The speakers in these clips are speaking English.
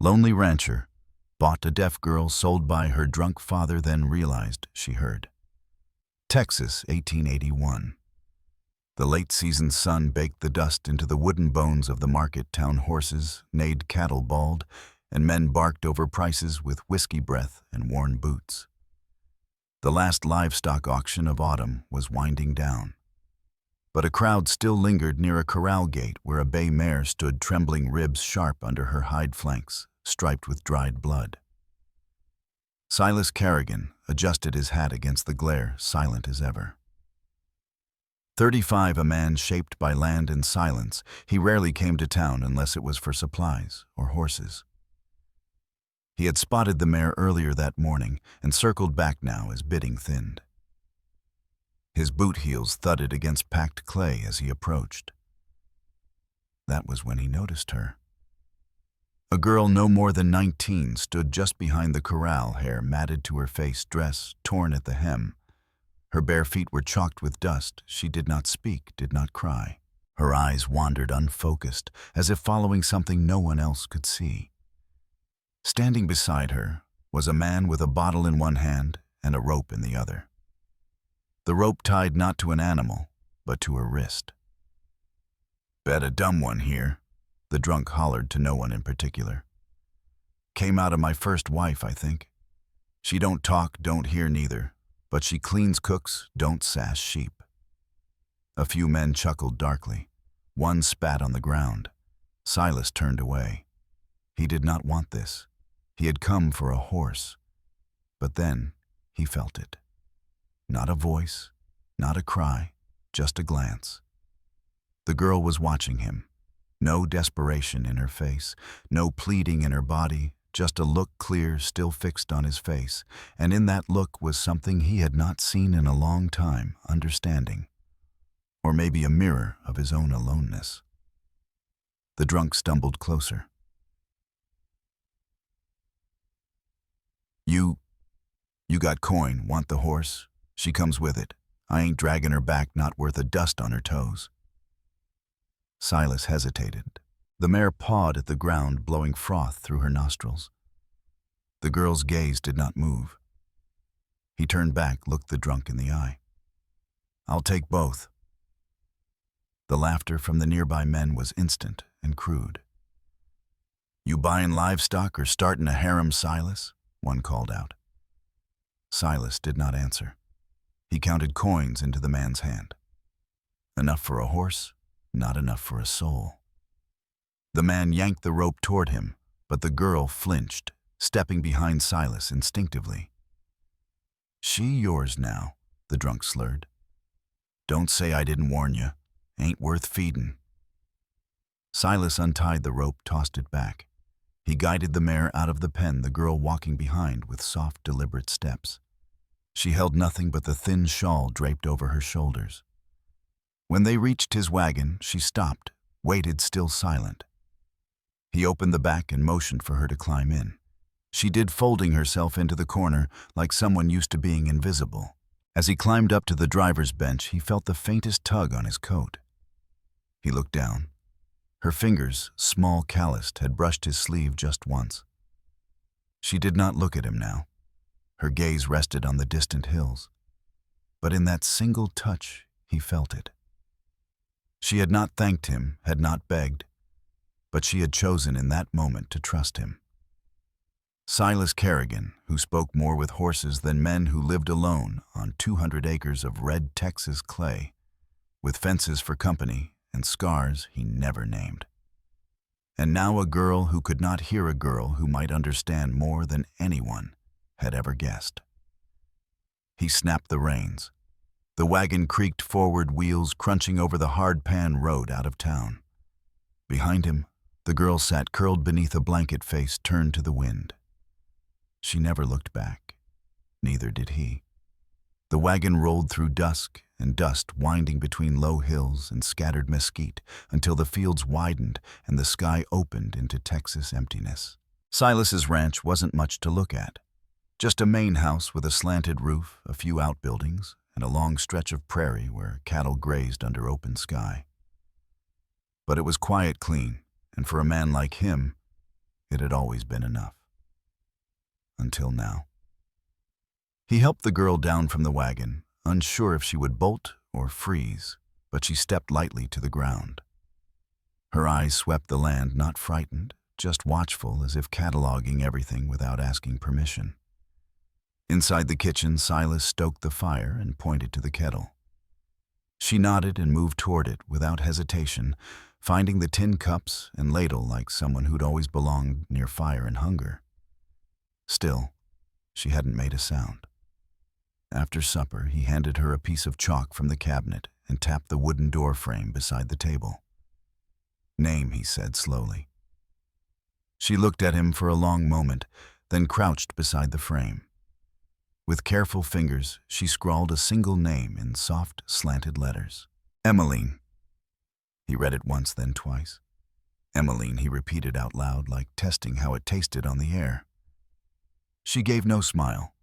Lonely rancher, bought a deaf girl sold by her drunk father, then realized she heard. Texas, 1881. The late-season sun baked the dust into the wooden bones of the market town. Horses neighed, cattle bawled, and men barked over prices with whiskey breath and worn boots. The last livestock auction of autumn was winding down. But a crowd still lingered near a corral gate where a bay mare stood, trembling, ribs sharp under her hide flanks, striped with dried blood. Silas Kerrigan adjusted his hat against the glare, silent as ever. 35, a man shaped by land and silence, he rarely came to town unless it was for supplies or horses. He had spotted the mare earlier that morning and circled back now as bidding thinned. His boot heels thudded against packed clay as he approached. That was when he noticed her. A girl no more than 19 stood just behind the corral, hair matted to her face, dress torn at the hem. Her bare feet were chalked with dust. She did not speak, did not cry. Her eyes wandered unfocused, as if following something no one else could see. Standing beside her was a man with a bottle in one hand and a rope in the other. The rope tied not to an animal, but to her wrist. "Bet a dumb one here," the drunk hollered to no one in particular. "Came out of my first wife, I think. She don't talk, don't hear neither, but she cleans, cooks, don't sass sheep." A few men chuckled darkly. One spat on the ground. Silas turned away. He did not want this. He had come for a horse. But then he felt it. Not a voice, not a cry, just a glance. The girl was watching him. No desperation in her face, no pleading in her body, just a look, clear, still fixed on his face, and in that look was something he had not seen in a long time, understanding, or maybe a mirror of his own aloneness. The drunk stumbled closer. You got coin, want the horse? She comes with it. I ain't dragging her back, not worth a dust on her toes." Silas hesitated. The mare pawed at the ground, blowing froth through her nostrils. The girl's gaze did not move. He turned back, looked the drunk in the eye. "I'll take both." The laughter from the nearby men was instant and crude. "You buying livestock or starting a harem, Silas?" one called out. Silas did not answer. He counted coins into the man's hand. Enough for a horse, not enough for a soul. The man yanked the rope toward him, but the girl flinched, stepping behind Silas instinctively. "She yours now," the drunk slurred. "Don't say I didn't warn you. Ain't worth feedin'." Silas untied the rope, tossed it back. He guided the mare out of the pen, the girl walking behind with soft, deliberate steps. She held nothing but the thin shawl draped over her shoulders. When they reached his wagon, she stopped, waited, still silent. He opened the back and motioned for her to climb in. She did, folding herself into the corner like someone used to being invisible. As he climbed up to the driver's bench, he felt the faintest tug on his coat. He looked down. Her fingers, small, calloused, had brushed his sleeve just once. She did not look at him now. Her gaze rested on the distant hills. But in that single touch, he felt it. She had not thanked him, had not begged, but she had chosen in that moment to trust him. Silas Kerrigan, who spoke more with horses than men, who lived alone on 200 acres of red Texas clay, with fences for company and scars he never named. And now a girl who could not hear, a girl who might understand more than anyone had ever guessed. He snapped the reins. The wagon creaked forward, wheels crunching over the hard-pan road out of town. Behind him, the girl sat curled beneath a blanket, face turned to the wind. She never looked back. Neither did he. The wagon rolled through dusk and dust, winding between low hills and scattered mesquite, until the fields widened and the sky opened into Texas emptiness. Silas's ranch wasn't much to look at. Just a main house with a slanted roof, a few outbuildings, and a long stretch of prairie where cattle grazed under open sky. But it was quiet, clean, and for a man like him, It had always been enough. Until now. He helped the girl down from the wagon, unsure if she would bolt or freeze, but she stepped lightly to the ground. Her eyes swept the land, not frightened, just watchful, as if cataloging everything without asking permission. Inside the kitchen, Silas stoked the fire and pointed to the kettle. She nodded and moved toward it without hesitation, finding the tin cups and ladle like someone who'd always belonged near fire and hunger. Still, she hadn't made a sound. After supper, he handed her a piece of chalk from the cabinet and tapped the wooden door frame beside the table. "Name," he said slowly. She looked at him for a long moment, then crouched beside the frame. With careful fingers, she scrawled a single name in soft, slanted letters. "Emmeline." He read it once, then twice. "Emmeline," he repeated out loud, like testing how it tasted on the air. She gave no smile,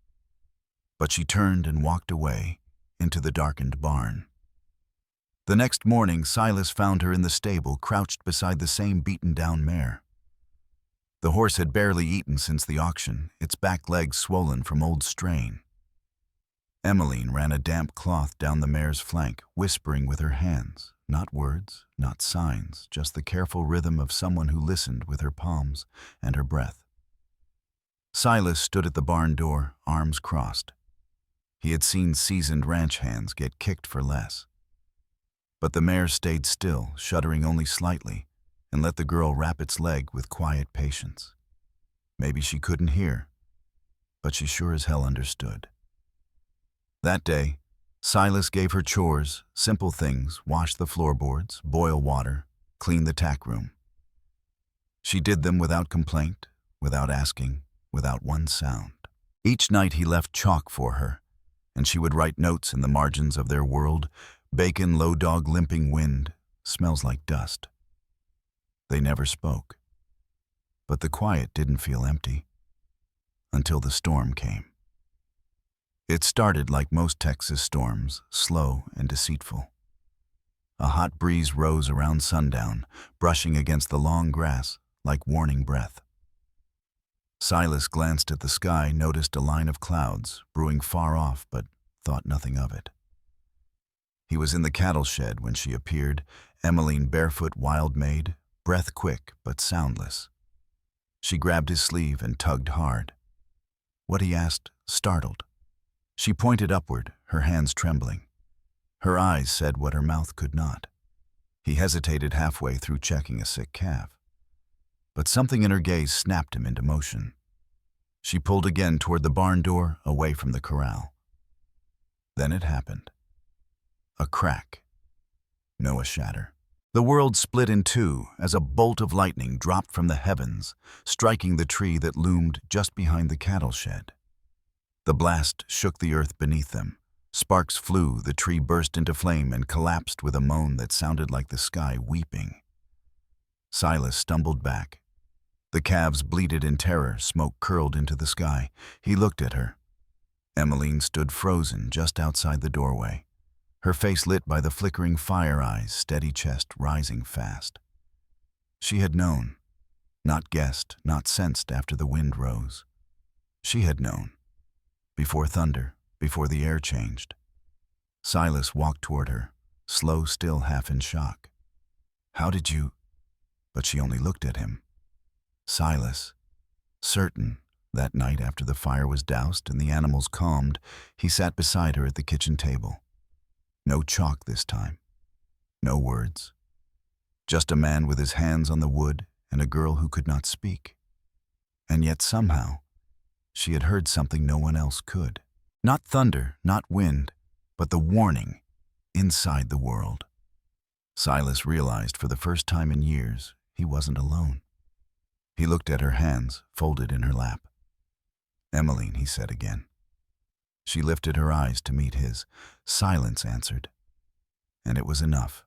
but she turned and walked away into the darkened barn. The next morning, Silas found her in the stable, crouched beside the same beaten-down mare. The horse had barely eaten since the auction, its back legs swollen from old strain. Emmeline ran a damp cloth down the mare's flank, whispering with her hands, not words, not signs, just the careful rhythm of someone who listened with her palms and her breath. Silas stood at the barn door, arms crossed. He had seen seasoned ranch hands get kicked for less. But the mare stayed still, shuddering only slightly, and let the girl wrap its leg with quiet patience. Maybe she couldn't hear, but she sure as hell understood. That day, Silas gave her chores, simple things: wash the floorboards, boil water, clean the tack room. She did them without complaint, without asking, without one sound. Each night he left chalk for her, and she would write notes in the margins of their world: bacon, low dog, limping wind, smells like dust. They never spoke, but the quiet didn't feel empty until the storm came. It started like most Texas storms, slow and deceitful. A hot breeze rose around sundown, brushing against the long grass like warning breath. Silas glanced at the sky, noticed a line of clouds brewing far off, but thought nothing of it. He was in the cattle shed when she appeared, Emmeline, barefoot, wild-made, breath quick but soundless. She grabbed his sleeve and tugged hard. What he asked, startled. She pointed upward, her hands trembling. Her eyes said what her mouth could not. He hesitated halfway through checking a sick calf. But something in her gaze snapped him into motion. She pulled again toward the barn door, away from the corral. Then it happened. A crack. No, a shatter. The world split in two as a bolt of lightning dropped from the heavens, striking the tree that loomed just behind the cattle shed. The blast shook the earth beneath them. Sparks flew, the tree burst into flame and collapsed with a moan that sounded like the sky weeping. Silas stumbled back. The calves bleated in terror, smoke curled into the sky. He looked at her. Emmeline stood frozen just outside the doorway, her face lit by the flickering fire eyes, steady chest rising fast. She had known, not guessed, not sensed after the wind rose. She had known. Before thunder, before the air changed. Silas walked toward her, slow, still, half in shock. "How did you—" But she only looked at him. Silas, certain, that night after the fire was doused and the animals calmed, he sat beside her at the kitchen table. No chalk this time. No words. Just a man with his hands on the wood and a girl who could not speak. And yet somehow, she had heard something no one else could. Not thunder, not wind, but the warning inside the world. Silas realized for the first time in years he wasn't alone. He looked at her hands, folded in her lap. "Emmeline," he said again. She lifted her eyes to meet his. Silence answered. And it was enough.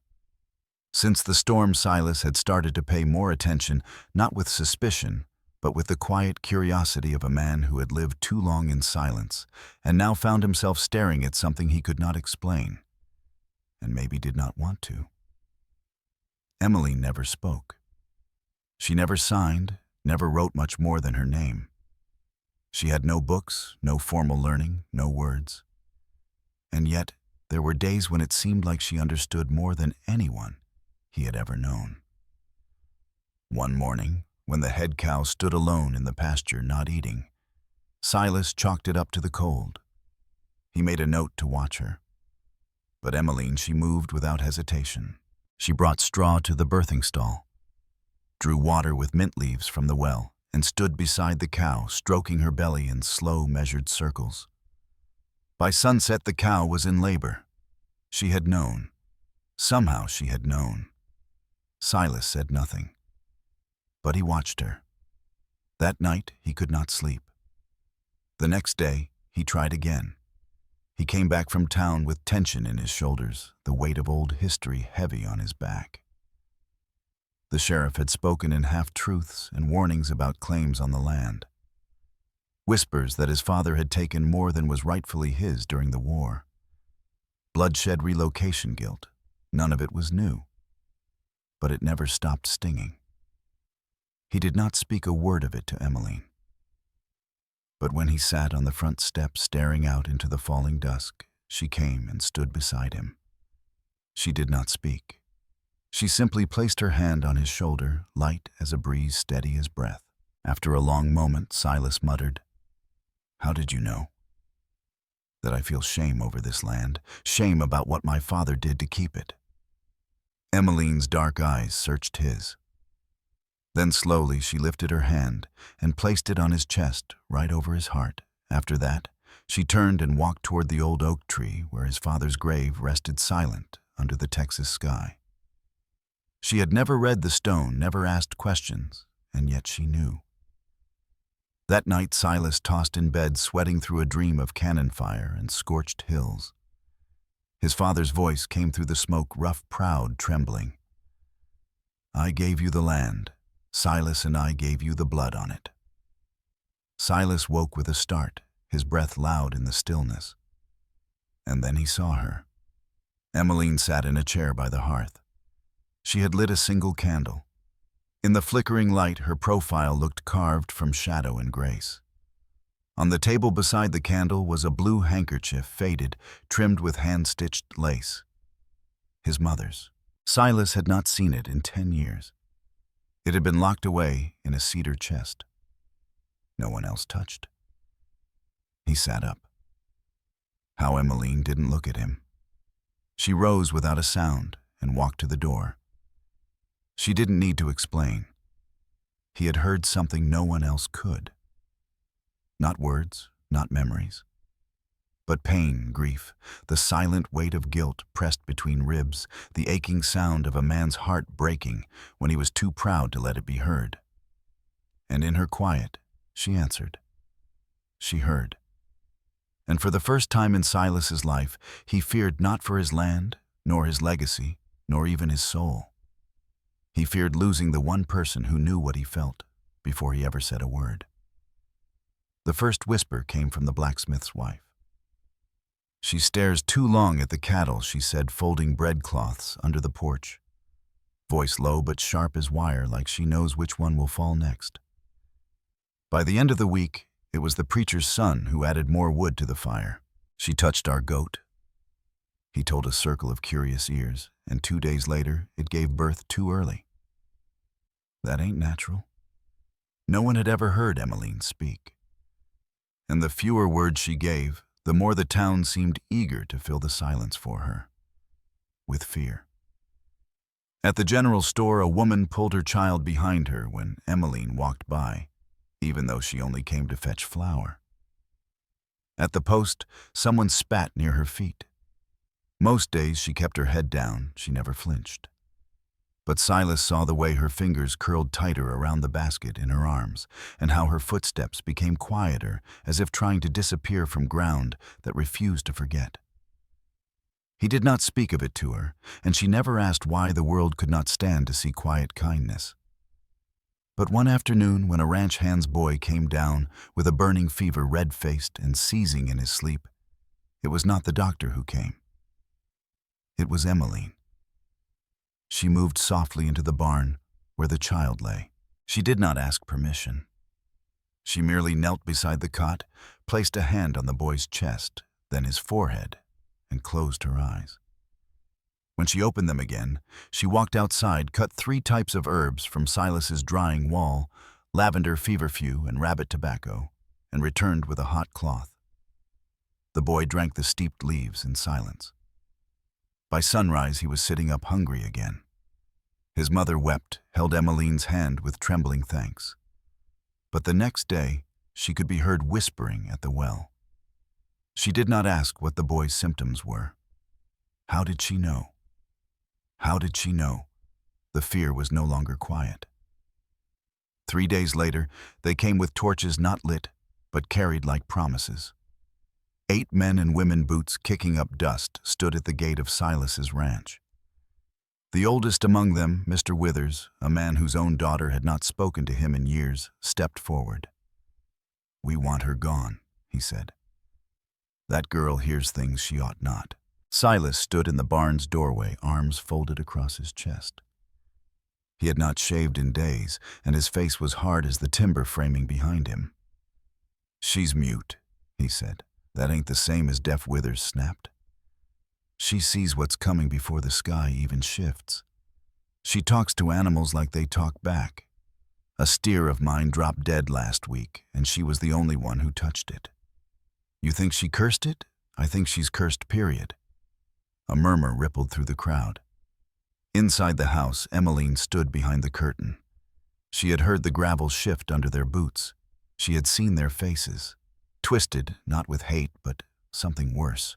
Since the storm, Silas had started to pay more attention, not with suspicion, but with the quiet curiosity of a man who had lived too long in silence, and now found himself staring at something he could not explain, and maybe did not want to. Emmeline never spoke. She never signed, never wrote much more than her name. She had no books, no formal learning, no words. And yet, there were days when it seemed like she understood more than anyone he had ever known. One morning, when the head cow stood alone in the pasture not eating, Silas chalked it up to the cold. He made a note to watch her. But Emmeline, she moved without hesitation. She brought straw to the birthing stall, drew water with mint leaves from the well, and stood beside the cow, stroking her belly in slow, measured circles. By sunset, the cow was in labor. She had known. Somehow she had known. Silas said nothing. But he watched her. That night, he could not sleep. The next day, he tried again. He came back from town with tension in his shoulders, the weight of old history heavy on his back. The sheriff had spoken in half-truths and warnings about claims on the land. Whispers that his father had taken more than was rightfully his during the war. Bloodshed relocation guilt. None of it was new. But it never stopped stinging. He did not speak a word of it to Emmeline. But when he sat on the front step staring out into the falling dusk, she came and stood beside him. She did not speak. She simply placed her hand on his shoulder, light as a breeze, steady as breath. After a long moment, Silas muttered, "How did you know?" "That I feel shame over this land, shame about what my father did to keep it." Emmeline's dark eyes searched his. Then slowly she lifted her hand and placed it on his chest, right over his heart. After that, she turned and walked toward the old oak tree where his father's grave rested silent under the Texas sky. She had never read the stone, never asked questions, and yet she knew. That night Silas tossed in bed, sweating through a dream of cannon fire and scorched hills. His father's voice came through the smoke, rough, proud, trembling. "I gave you the land. Silas and I gave you the blood on it." Silas woke with a start, his breath loud in the stillness. And then he saw her. Emmeline sat in a chair by the hearth. She had lit a single candle. In the flickering light, her profile looked carved from shadow and grace. On the table beside the candle was a blue handkerchief, faded, trimmed with hand-stitched lace. His mother's. Silas had not seen it in 10 years. It had been locked away in a cedar chest. No one else touched. He sat up. How Emmeline didn't look at him. She rose without a sound and walked to the door. She didn't need to explain. He had heard something no one else could. Not words, not memories, but pain, grief, the silent weight of guilt pressed between ribs, the aching sound of a man's heart breaking when he was too proud to let it be heard. And in her quiet, she answered. She heard. And for the first time in Silas's life, he feared not for his land, nor his legacy, nor even his soul. He feared losing the one person who knew what he felt before he ever said a word. The first whisper came from the blacksmith's wife. "She stares too long at the cattle," she said, folding breadcloths under the porch. Voice low but sharp as wire, like she knows which one will fall next. By the end of the week, it was the preacher's son who added more wood to the fire. "She touched our goat," he told a circle of curious ears, and 2 days later, it gave birth too early. That ain't natural. No one had ever heard Emmeline speak. And the fewer words she gave, the more the town seemed eager to fill the silence for her, with fear. At the general store, a woman pulled her child behind her when Emmeline walked by, even though she only came to fetch flour. At the post, someone spat near her feet. Most days she kept her head down, she never flinched. But Silas saw the way her fingers curled tighter around the basket in her arms, and how her footsteps became quieter, as if trying to disappear from ground that refused to forget. He did not speak of it to her, and she never asked why the world could not stand to see quiet kindness. But one afternoon, when a ranch hand's boy came down with a burning fever, red-faced and seizing in his sleep, it was not the doctor who came. It was Emmeline. She moved softly into the barn where the child lay. She did not ask permission. She merely knelt beside the cot, placed a hand on the boy's chest, then his forehead, and closed her eyes. When she opened them again, she walked outside, cut 3 types of herbs from Silas's drying wall, lavender feverfew and rabbit tobacco, and returned with a hot cloth. The boy drank the steeped leaves in silence. By sunrise, he was sitting up hungry again. His mother wept, held Emmeline's hand with trembling thanks. But the next day, she could be heard whispering at the well. She did not ask what the boy's symptoms were. How did she know? How did she know? The fear was no longer quiet. 3 days later, they came with torches not lit, but carried like promises. 8 men in women boots kicking up dust stood at the gate of Silas's ranch. The oldest among them, Mr. Withers, a man whose own daughter had not spoken to him in years, stepped forward. "We want her gone," he said. "That girl hears things she ought not." Silas stood in the barn's doorway, arms folded across his chest. He had not shaved in days, and his face was hard as the timber framing behind him. "She's mute," he said. "That ain't the same as deaf Withers snapped. She sees what's coming before the sky even shifts. She talks to animals like they talk back. A steer of mine dropped dead last week, and she was the only one who touched it. You think she cursed it? I think she's cursed, period." A murmur rippled through the crowd. Inside the house, Emmeline stood behind the curtain. She had heard the gravel shift under their boots. She had seen their faces, twisted not with hate, but something worse,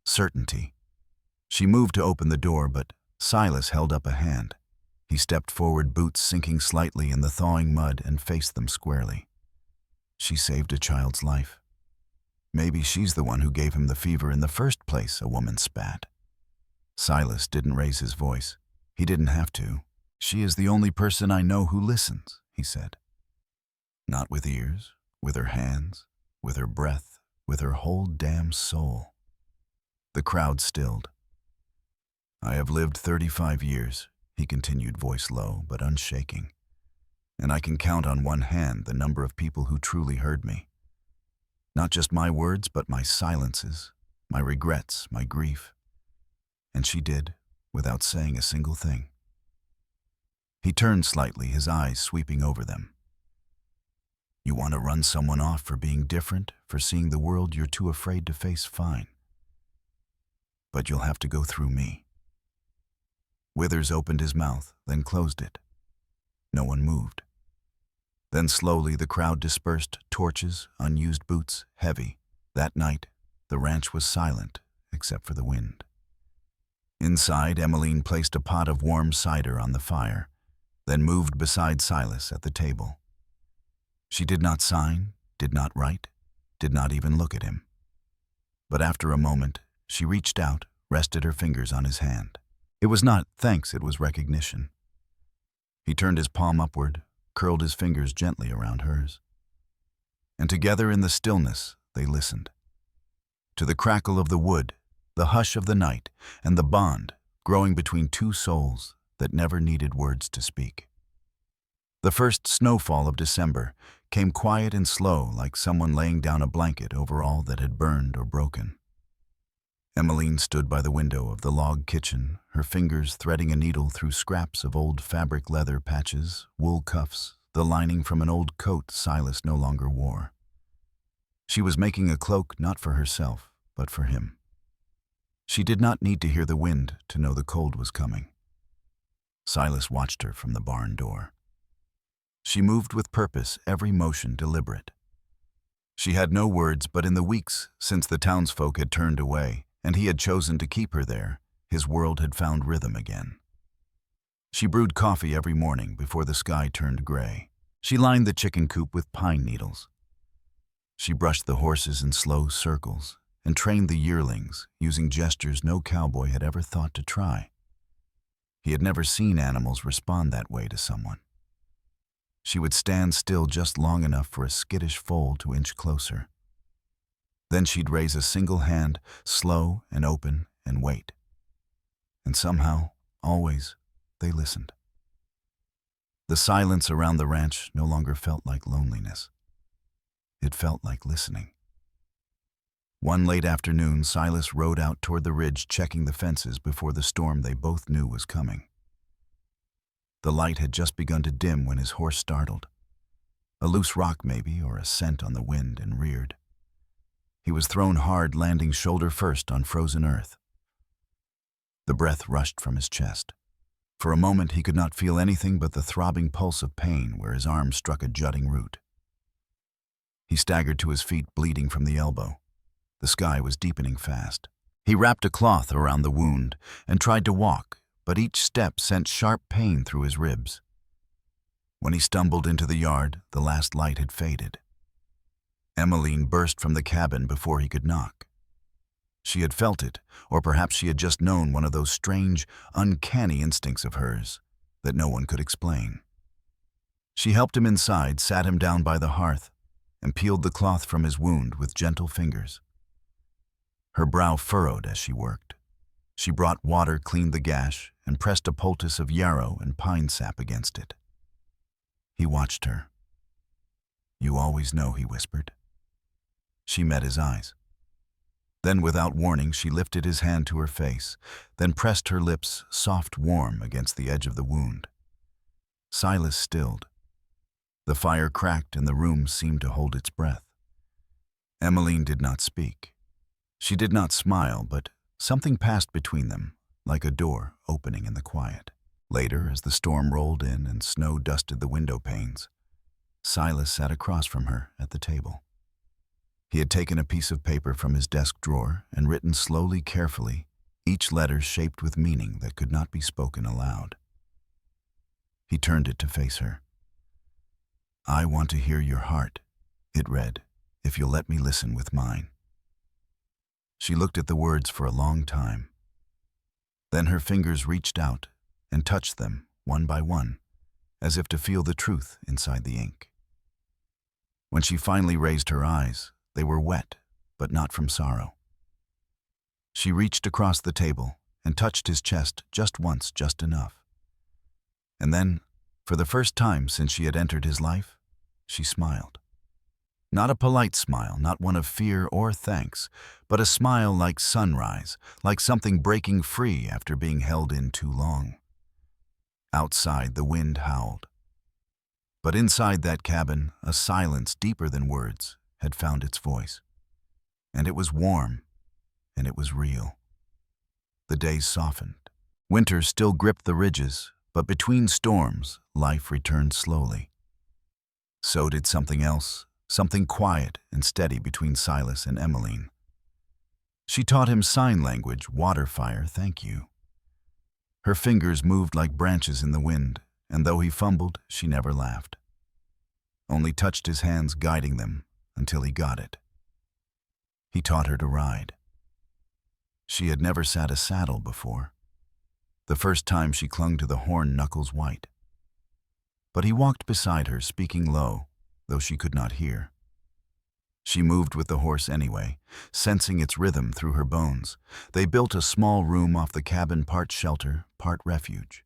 certainty. She moved to open the door, but Silas held up a hand. He stepped forward, boots sinking slightly in the thawing mud, and faced them squarely. "She saved a child's life. Maybe she's the one who gave him the fever in the first place," a woman spat. Silas didn't raise his voice. He didn't have to. "She is the only person I know who listens," he said. "Not with ears, with her hands, with her breath, with her whole damn soul." The crowd stilled. "I have lived 35 years, he continued, voice low but unshaking, "and I can count on one hand the number of people who truly heard me. Not just my words, but my silences, my regrets, my grief. And she did, without saying a single thing." He turned slightly, his eyes sweeping over them. "You want to run someone off for being different, for seeing the world you're too afraid to face? Fine. But you'll have to go through me." Withers opened his mouth, then closed it. No one moved. Then slowly the crowd dispersed, torches, unused boots, heavy. That night, the ranch was silent, except for the wind. Inside, Emmeline placed a pot of warm cider on the fire, then moved beside Silas at the table. She did not sign, did not write, did not even look at him. But after a moment, she reached out, rested her fingers on his hand. It was not thanks, it was recognition. He turned his palm upward, curled his fingers gently around hers. And together in the stillness, they listened. To the crackle of the wood, the hush of the night, and the bond growing between 2 souls that never needed words to speak. The first snowfall of December came quiet and slow, like someone laying down a blanket over all that had burned or broken. Emmeline stood by the window of the log kitchen, her fingers threading a needle through scraps of old fabric leather patches, wool cuffs, the lining from an old coat Silas no longer wore. She was making a cloak not for herself, but for him. She did not need to hear the wind to know the cold was coming. Silas watched her from the barn door. She moved with purpose, every motion deliberate. She had no words, but in the weeks since the townsfolk had turned away, and he had chosen to keep her there, his world had found rhythm again. She brewed coffee every morning before the sky turned gray. She lined the chicken coop with pine needles. She brushed the horses in slow circles and trained the yearlings using gestures no cowboy had ever thought to try. He had never seen animals respond that way to someone. She would stand still just long enough for a skittish foal to inch closer. Then she'd raise a single hand, slow and open, and wait. And somehow, always, they listened. The silence around the ranch no longer felt like loneliness. It felt like listening. One late afternoon, Silas rode out toward the ridge, checking the fences before the storm they both knew was coming. The light had just begun to dim when his horse startled. A loose rock maybe, or a scent on the wind, and reared. He was thrown hard, landing shoulder first on frozen earth. The breath rushed from his chest. For a moment he could not feel anything but the throbbing pulse of pain where his arm struck a jutting root. He staggered to his feet, bleeding from the elbow. The sky was deepening fast. He wrapped a cloth around the wound and tried to walk, but each step sent sharp pain through his ribs. When he stumbled into the yard, the last light had faded. Emmeline burst from the cabin before he could knock. She had felt it, or perhaps she had just known one of those strange, uncanny instincts of hers that no one could explain. She helped him inside, sat him down by the hearth, and peeled the cloth from his wound with gentle fingers. Her brow furrowed as she worked. She brought water, cleaned the gash, and pressed a poultice of yarrow and pine sap against it. He watched her. "You always know," he whispered. She met his eyes. Then, without warning, she lifted his hand to her face, then pressed her lips, soft, warm, against the edge of the wound. Silas stilled. The fire cracked and the room seemed to hold its breath. Emmeline did not speak. She did not smile, but something passed between them, like a door opening in the quiet. Later, as the storm rolled in and snow dusted the window panes, Silas sat across from her at the table. He had taken a piece of paper from his desk drawer and written slowly, carefully, each letter shaped with meaning that could not be spoken aloud. He turned it to face her. "I want to hear your heart," it read, "if you'll let me listen with mine." She looked at the words for a long time. Then her fingers reached out and touched them one by one, as if to feel the truth inside the ink. When she finally raised her eyes, they were wet, but not from sorrow. She reached across the table and touched his chest just once, just enough. And then, for the first time since she had entered his life, she smiled. Not a polite smile, not one of fear or thanks, but a smile like sunrise, like something breaking free after being held in too long. Outside, the wind howled. But inside that cabin, a silence deeper than words had found its voice. And it was warm, and it was real. The days softened. Winter still gripped the ridges, but between storms, life returned slowly. So did something else, something quiet and steady between Silas and Emmeline. She taught him sign language, water, fire, thank you. Her fingers moved like branches in the wind, and though he fumbled, she never laughed. Only touched his hands, guiding them until he got it. He taught her to ride. She had never sat a saddle before. The first time she clung to the horn, knuckles white. But he walked beside her, speaking low, though she could not hear. She moved with the horse anyway, sensing its rhythm through her bones. They built a small room off the cabin, part shelter, part refuge.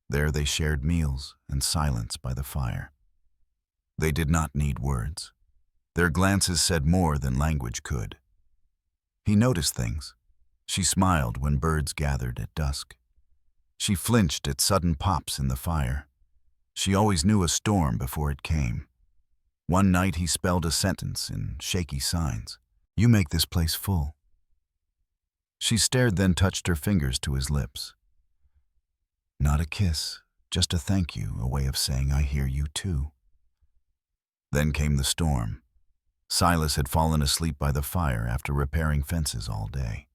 There they shared meals and silence by the fire. They did not need words. Their glances said more than language could. He noticed things. She smiled when birds gathered at dusk. She flinched at sudden pops in the fire. She always knew a storm before it came. One night he spelled a sentence in shaky signs. "You make this place full." She stared, then touched her fingers to his lips. Not a kiss, just a thank you, a way of saying I hear you too. Then came the storm. Silas had fallen asleep by the fire after repairing fences all day.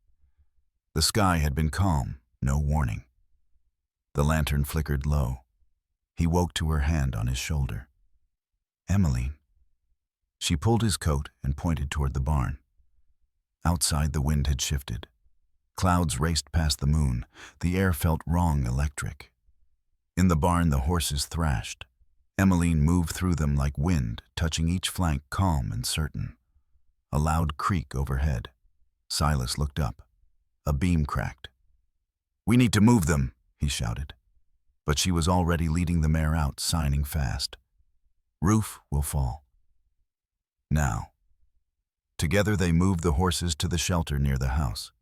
The sky had been calm, no warning. The lantern flickered low. He woke to her hand on his shoulder. "Emmeline." She pulled his coat and pointed toward the barn. Outside, the wind had shifted. Clouds raced past the moon. The air felt wrong, electric. In the barn, the horses thrashed. Emmeline moved through them like wind, touching each flank, calm and certain. A loud creak overhead. Silas looked up. A beam cracked. "We need to move them," he shouted. but she was already leading the mare out, signing fast. "Roof will fall. Now." Together they moved the horses to the shelter near the house.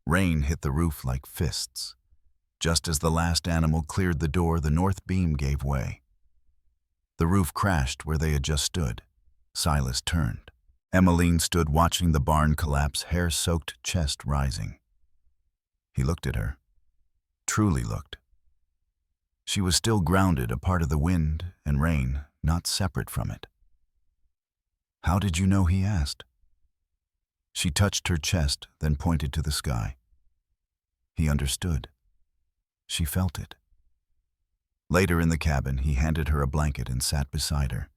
Rain hit the roof like fists. Just as the last animal cleared the door, the north beam gave way. The roof crashed where they had just stood. Silas turned. Emmeline stood watching the barn collapse, hair-soaked chest rising. He looked at her. Truly looked. She was still grounded, a part of the wind and rain, not separate from it. "How did you know?" he asked. She touched her chest, then pointed to the sky. He understood. She felt it. Later in the cabin, he handed her a blanket and sat beside her.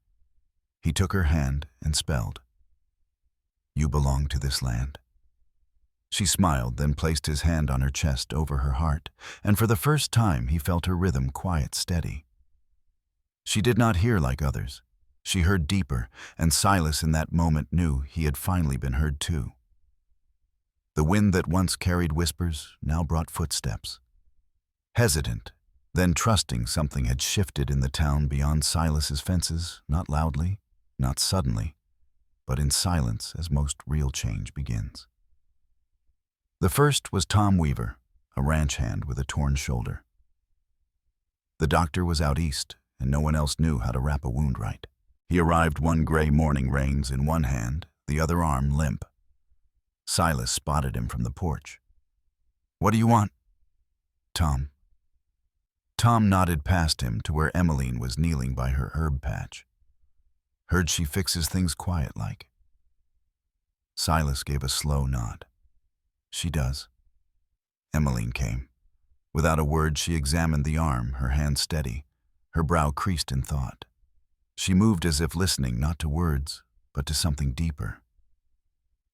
He took her hand and spelled, "You belong to this land." She smiled, then placed his hand on her chest over her heart, and for the first time he felt her rhythm quiet, steady. She did not hear like others. She heard deeper, and Silas in that moment knew he had finally been heard too. The wind that once carried whispers now brought footsteps. Hesitant, then trusting, something had shifted in the town beyond Silas's fences, not loudly, not suddenly, but in silence, as most real change begins. The first was Tom Weaver, a ranch hand with a torn shoulder. The doctor was out east, and no one else knew how to wrap a wound right. He arrived one gray morning, reins in one hand, the other arm limp. Silas spotted him from the porch. "What do you want?" "Tom." Tom nodded past him to where Emmeline was kneeling by her herb patch. "Heard she fixes things quiet like." Silas gave a slow nod. "She does." Emmeline came. Without a word, she examined the arm, her hand steady, her brow creased in thought. She moved as if listening not to words, but to something deeper.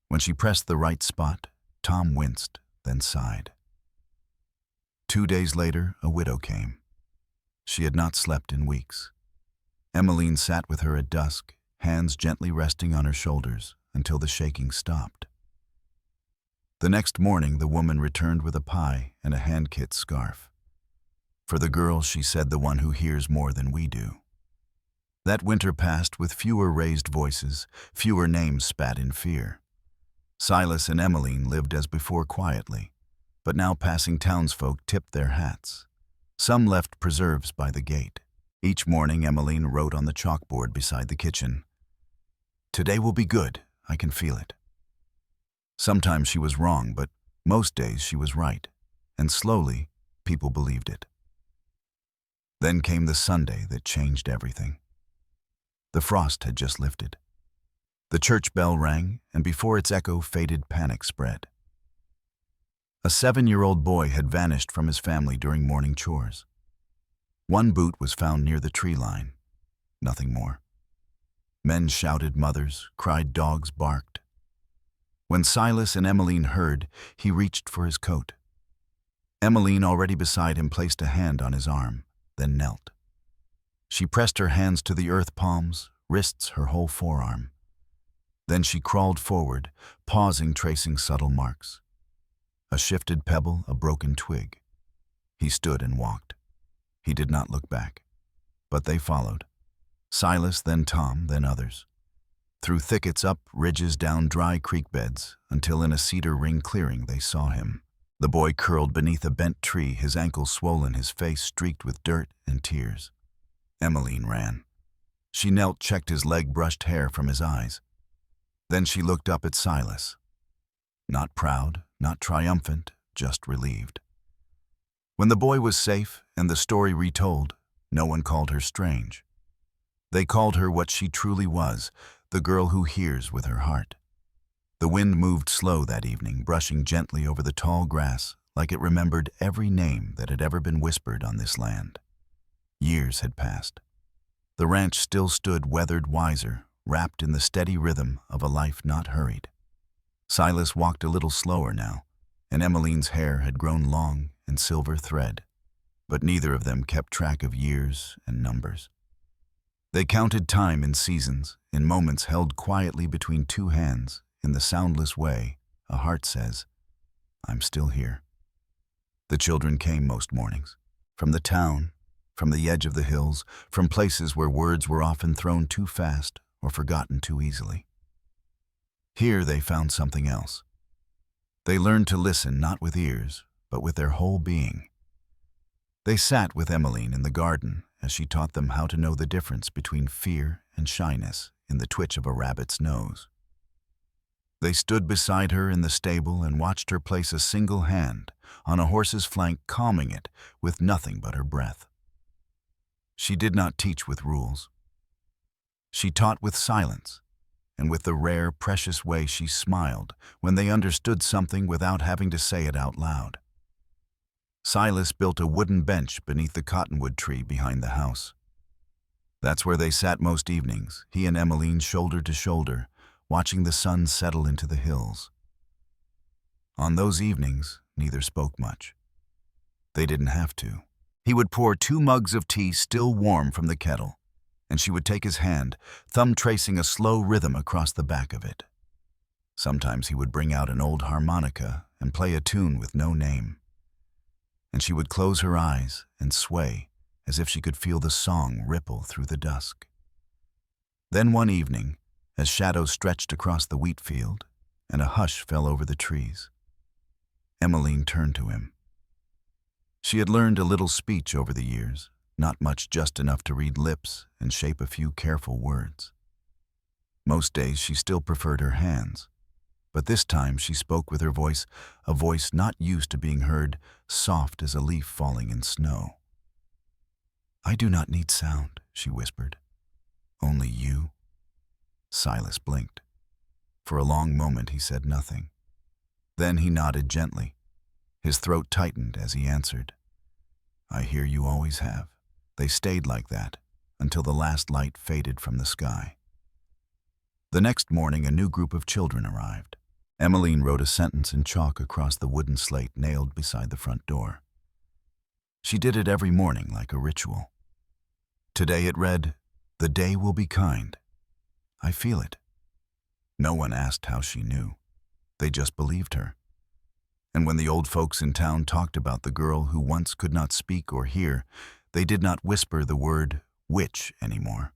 When she pressed the right spot, Tom winced, then sighed. 2 days later, a widow came. She had not slept in weeks. Emmeline sat with her at dusk, hands gently resting on her shoulders until the shaking stopped. The next morning, the woman returned with a pie and a hand-kit scarf. "For the girl," she said, "the one who hears more than we do." That winter passed with fewer raised voices, fewer names spat in fear. Silas and Emmeline lived as before quietly, but now passing townsfolk tipped their hats. Some left preserves by the gate. Each morning, Emmeline wrote on the chalkboard beside the kitchen, "Today will be good, I can feel it." Sometimes she was wrong, but most days she was right, and slowly people believed it. Then came the Sunday that changed everything. The frost had just lifted. The church bell rang, and before its echo faded, panic spread. A 7-year-old boy had vanished from his family during morning chores. One boot was found near the tree line. Nothing more. Men shouted, mothers cried, dogs barked. When Silas and Emmeline heard, he reached for his coat. Emmeline, already beside him, placed a hand on his arm, then knelt. She pressed her hands to the earth, palms, wrists, her whole forearm. Then she crawled forward, pausing, tracing subtle marks. A shifted pebble, a broken twig. He stood and walked. He did not look back. But they followed. Silas, then Tom, then others. Through thickets, up ridges, down dry creek beds, until in a cedar ring clearing they saw him. The boy curled beneath a bent tree, his ankles swollen, his face streaked with dirt and tears. Emmeline ran. She knelt, checked his leg, brushed hair from his eyes. Then she looked up at Silas. Not proud, not triumphant, just relieved. When the boy was safe and the story retold, no one called her strange. They called her what she truly was, the girl who hears with her heart. The wind moved slow that evening, brushing gently over the tall grass like it remembered every name that had ever been whispered on this land. Years had passed. The ranch still stood, weathered, wiser, wrapped in the steady rhythm of a life not hurried. Silas walked a little slower now, and Emmeline's hair had grown long and silver thread, but neither of them kept track of years and numbers. They counted time in seasons, in moments held quietly between two hands, in the soundless way a heart says, "I'm still here." The children came most mornings, from the town, from the edge of the hills, from places where words were often thrown too fast or forgotten too easily. Here they found something else. They learned to listen not with ears, but with their whole being. They sat with Emmeline in the garden as she taught them how to know the difference between fear and shyness in the twitch of a rabbit's nose. They stood beside her in the stable and watched her place a single hand on a horse's flank, calming it with nothing but her breath. She did not teach with rules. She taught with silence, and with the rare, precious way she smiled when they understood something without having to say it out loud. Silas built a wooden bench beneath the cottonwood tree behind the house. That's where they sat most evenings, he and Emmeline shoulder to shoulder, watching the sun settle into the hills. On those evenings, neither spoke much. They didn't have to. He would pour 2 mugs of tea still warm from the kettle, and she would take his hand, thumb tracing a slow rhythm across the back of it. Sometimes he would bring out an old harmonica and play a tune with no name, and she would close her eyes and sway as if she could feel the song ripple through the dusk. Then one evening, as shadows stretched across the wheat field and a hush fell over the trees, Emmeline turned to him. She had learned a little speech over the years, not much, just enough to read lips and shape a few careful words. Most days she still preferred her hands, but this time she spoke with her voice, a voice not used to being heard, soft as a leaf falling in snow. "I do not need sound," she whispered. "Only you." Silas blinked. For a long moment he said nothing. Then he nodded gently. His throat tightened as he answered, "I hear you always have." They stayed like that until the last light faded from the sky. The next morning a new group of children arrived. Emmeline wrote a sentence in chalk across the wooden slate nailed beside the front door. She did it every morning like a ritual. Today it read, "The day will be kind. I feel it." No one asked how she knew. They just believed her. And when the old folks in town talked about the girl who once could not speak or hear, they did not whisper the word witch anymore.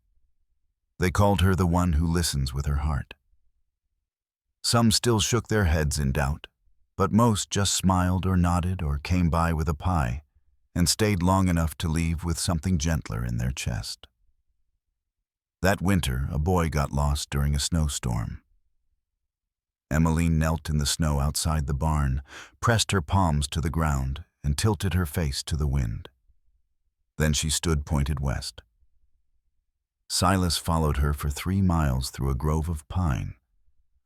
They called her the one who listens with her heart. Some still shook their heads in doubt, but most just smiled or nodded or came by with a pie and stayed long enough to leave with something gentler in their chest. That winter, a boy got lost during a snowstorm. Emmeline knelt in the snow outside the barn, pressed her palms to the ground, and tilted her face to the wind. Then she stood pointed west. Silas followed her for 3 miles through a grove of pine,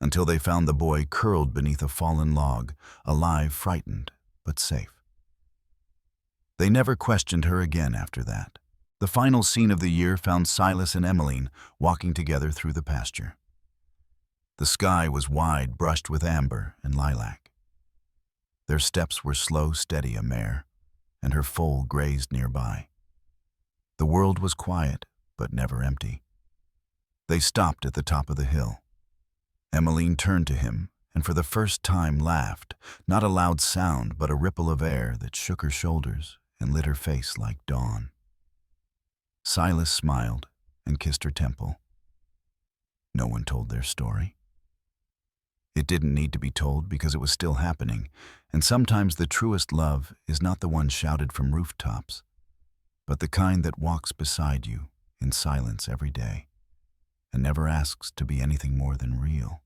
until they found the boy curled beneath a fallen log, alive, frightened, but safe. They never questioned her again after that. The final scene of the year found Silas and Emmeline walking together through the pasture. The sky was wide, brushed with amber and lilac. Their steps were slow, steady, a mare, and her foal grazed nearby. The world was quiet, but never empty. They stopped at the top of the hill. Emmeline turned to him, and for the first time laughed, not a loud sound, but a ripple of air that shook her shoulders and lit her face like dawn. Silas smiled and kissed her temple. No one told their story. It didn't need to be told because it was still happening, and sometimes the truest love is not the one shouted from rooftops, but the kind that walks beside you in silence every day and never asks to be anything more than real.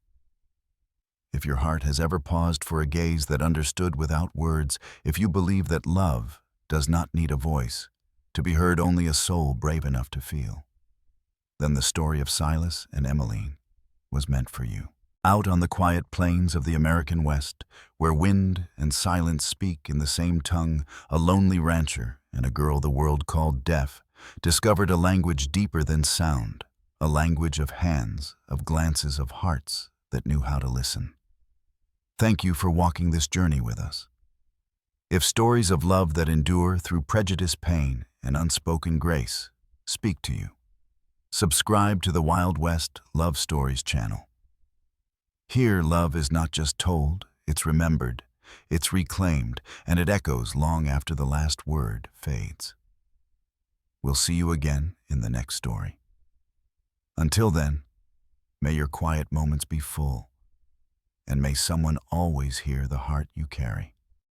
If your heart has ever paused for a gaze that understood without words, if you believe that love does not need a voice, to be heard only a soul brave enough to feel, then the story of Silas and Emmeline was meant for you. Out on the quiet plains of the American West, where wind and silence speak in the same tongue, a lonely rancher and a girl the world called deaf discovered a language deeper than sound, a language of hands, of glances, of hearts that knew how to listen. Thank you for walking this journey with us. If stories of love that endure through prejudice, pain, and unspoken grace speak to you, subscribe to the Wild West Love Stories channel. Here, love is not just told, it's remembered, it's reclaimed, and it echoes long after the last word fades. We'll see you again in the next story. Until then, may your quiet moments be full, and may someone always hear the heart you carry.